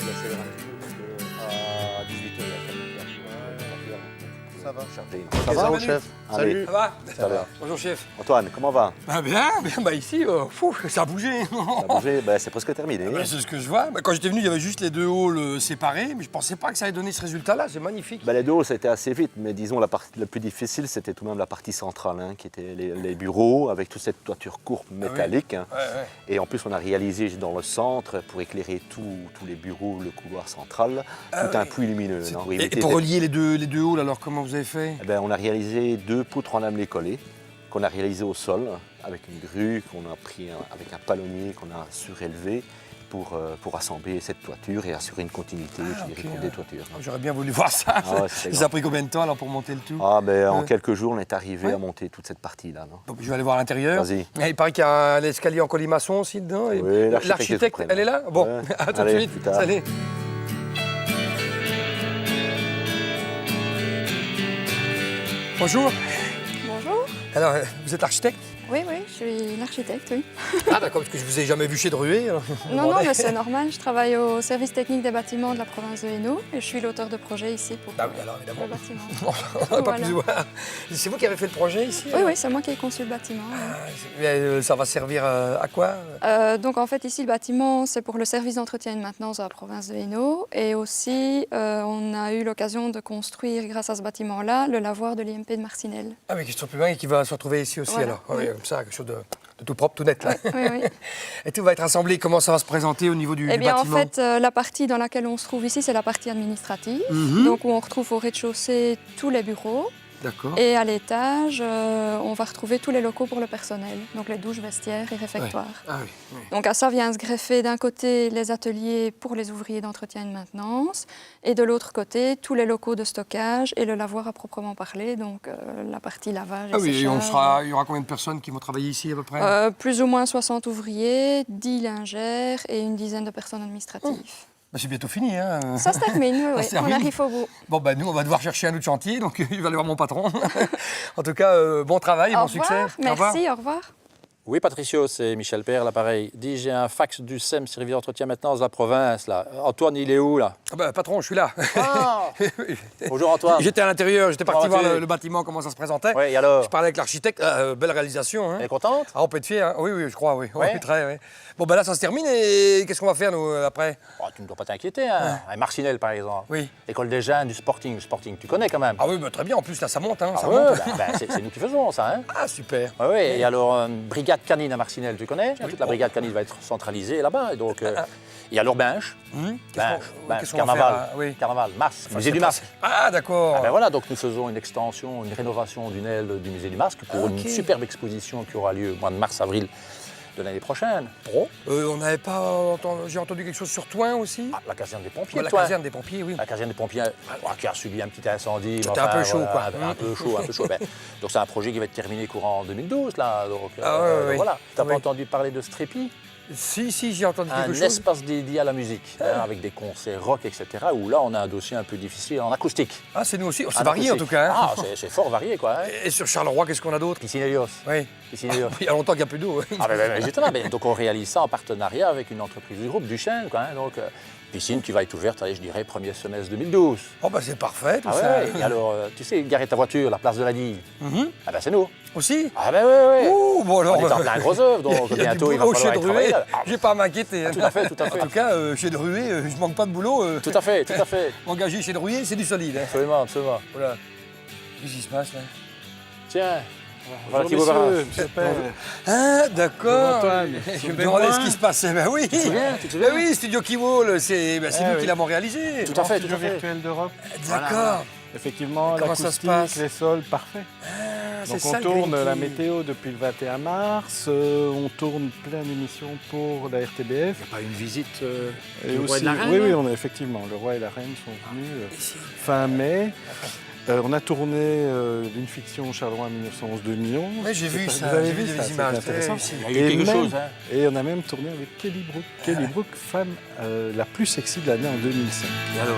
laisser un petit peu parce qu'à 18h, Ça va. Ça va, mon chef? Salut. Ça va? Ça va. Bonjour chef. Antoine, comment va? Bah bien, bah ici, ça a bougé. Ça a bougé? Ben, c'est presque terminé. Bah, c'est ce que je vois. Bah, quand j'étais venu, il y avait juste les deux halls séparés, mais je pensais pas que ça allait donner ce résultat-là, c'est magnifique. Ben, les deux halls, ça a été assez vite, mais disons la partie la plus difficile, c'était tout de même la partie centrale, hein, qui était les bureaux, avec toute cette toiture courbe métallique. Hein. Ouais. Et en plus, on a réalisé dans le centre, pour écairer tous les bureaux, le couloir central, tout un puits lumineux. C'est- Non, oui, Et pour relier les deux halls, alors comment vous avez fait? Eh ben, on a réalisé 2 poutres en lamelé collées qu'on a réalisées au sol avec une grue qu'on a pris avec un palonnier qu'on a surélevé pour assembler cette toiture et assurer une continuité je dirais, pour des toitures. J'aurais bien voulu voir ça. Ah ouais, c'est Ça a pris combien de temps alors pour monter le tout? Ah, ben, en quelques jours, on est arrivé à monter toute cette partie-là. Non. Donc je vais aller voir à l'intérieur. Vas-y. Et il paraît qu'il y a un escalier en colimaçon aussi dedans. Et Oui, l'architecte est l'architecte, tout près, elle est là? Bon, Ouais. à tout de Allez, suite. plus tard. Salut. Bonjour. Bonjour. Alors, vous êtes architecte? Oui, je suis l'architecte, oui. Ah d'accord, parce que je vous ai jamais vu chez Druet. Alors. Non, mais c'est normal. Je travaille au service technique des bâtiments de la province de Hainaut et je suis l'auteur de projet ici pour Ah oui, alors évidemment. le bâtiment. On n'a pas Voilà. pu voir. C'est vous qui avez fait le projet ici? Oui, c'est moi qui ai conçu le bâtiment. Oui. Ça va servir à quoi? Donc en fait, ici, le bâtiment, c'est pour le service d'entretien et de maintenance de la province de Hainaut. Et aussi, on a eu l'occasion de construire, grâce à ce bâtiment-là, le lavoir de l'IMP de Marcinelle. Ah oui, question plus loin et qui va se retrouver ici aussi Voilà, alors. Ah oui, oui. comme ça, quelque chose de tout propre, tout net là. Oui. Et tout va être assemblé. Comment ça va se présenter au niveau du Eh bien, en bâtiment? fait, la partie dans laquelle on se trouve ici, c'est la partie administrative. Mhm. Donc, où on retrouve au rez-de-chaussée tous les bureaux. D'accord. Et à l'étage, on va retrouver tous les locaux pour le personnel, donc les douches, vestiaires et réfectoires. Ah oui, oui. Donc à ça vient se greffer d'un côté les ateliers pour les ouvriers d'entretien et de maintenance, et de l'autre côté tous les locaux de stockage et le lavoir à proprement parler, donc la partie lavage et Ah oui, et séchage. il y aura combien de personnes qui vont travailler ici à peu près? Plus ou moins 60 ouvriers, 10 lingères et une dizaine de personnes administratives. Bah, c'est bientôt fini. Hein. Ça se termine, oui, Ça se on termine. arrive au bout. Bon, bah, nous, on va devoir chercher un autre chantier, donc il va aller voir mon patron. En tout cas, bon travail et Au bon revoir, succès. Au revoir. merci, au revoir. Oui, Patricio, c'est Michel Père, l'appareil. Dis, j'ai un fax du SEM, service d'entretien maintenance de la province, là. Antoine, il est où, là? Ah bah, patron, je suis là. Ah Bonjour, Antoine. J'étais à l'intérieur, j'étais parti Comment voir vas-tu? le bâtiment, comment ça se présentait. Oui, et alors? Je parlais avec l'architecte, belle réalisation. Hein. Elle est contente? Ah, on peut être fier, hein. Oui, je crois, oui. Ouais. Oui, très, oui. Bon, ben là, ça se termine et qu'est-ce qu'on va faire, nous, après? Oh, tu ne dois pas t'inquiéter, hein. À Marcinelle, par exemple. Oui. L'école des jeunes du Sporting. Sporting, tu connais quand même. Ah oui, bah, très bien, en plus, là, ça monte, hein, ça ouais, monte. c'est nous qui faisons ça, hein. Ah, super. Oui, oui. Et alors, brigade canine à Marcinelle, tu connais? Toute la brigade canine va être centralisée là-bas. Et donc, et alors, Binche. Qu'est-ce qu'on va Carnaval. faire, oui. Carnaval, Mars, Enfin, musée c'est du pas- masque. Ah, d'accord. Ah ben voilà, donc nous faisons une extension, une rénovation d'une aile du musée du masque pour une ok. superbe exposition qui aura lieu au mois de mars-avril de l'année prochaine. Bon. On n'avait pas entendu... J'ai entendu quelque chose sur Toin aussi. Ah, la caserne des pompiers, La toi. caserne des pompiers, oui. La caserne des pompiers qui a subi un petit incendie. C'était un peu chaud, quoi. Un peu chaud, un peu chaud. Ben, donc c'est un projet qui va être terminé courant 2012, là. Donc, Ah ouais, ouais, voilà. Tu n'as oui. pas entendu parler de Strepi? Si, j'ai entendu Un quelque chose. espace dédié à la musique, hein, avec des concerts rock, etc. Où là, on a un dossier un peu difficile en acoustique. Ah, c'est nous aussi. C'est En varié, en acoustique. tout cas. Hein. Ah, c'est fort varié, quoi. Hein. Et sur Charleroi, qu'est-ce qu'on a d'autre? Piscine Helios. Oui. Piscine Helios. Il y a longtemps qu'il n'y a plus d'eau. Ah ben, justement, donc on réalise ça en partenariat avec une entreprise du groupe Duchesne, quoi. Hein, donc piscine qui va être ouverte, allez, je dirais, premier semestre 2012. Oh, bah c'est parfait, tout Ah ça. ouais, et alors, tu sais, garer ta voiture, la place de la Dive, ah ben c'est nous. Aussi? Ah ben oui. Ouh, bon alors... On est en plein gros œuvre, donc il y a bientôt du il va boulot falloir chez y Druet. travailler. Ah, Je vais pas à m'inquiéter. Hein. tout à fait, tout à fait. En tout cas, chez Druet, je manque pas de boulot. Tout à fait, tout à fait. Engagé chez Druet, c'est du solide. Hein. Absolument, absolument. Voilà. Qu'est-ce qui se passe là? Tiens, voilà Bonjour, Thibaut Barras. monsieur Père. Ah, d'accord. Antoine. Je me demandais ce qui se passait. Ben oui. Tu te souviens oui, Studio Kiwall, c'est nous oui. qui l'avons réalisé. Tout à fait, tout Studio à fait. virtuel d'Europe. D'accord. Effectivement, Comment ça se l'acoustique, passe les sols, parfait. Ah, Donc c'est on ça, le tourne Green la Key. météo depuis le 21 mars, on tourne plein d'émissions pour la RTBF. Pas une visite Et du roi et aussi- de la reine? Oui, on a effectivement, le roi et la reine sont venus fin mai. On a tourné une fiction Charleroi 1911-2011. Oui, j'ai vu ça, Vous avez j'ai vu vu ça, des c'est images. intéressant. C'est- Il y a eu Et quelque même- chose, hein. Et on a même tourné avec Kelly Brook. Kelly Brook, femme la plus sexy de l'année en 2005. Et alors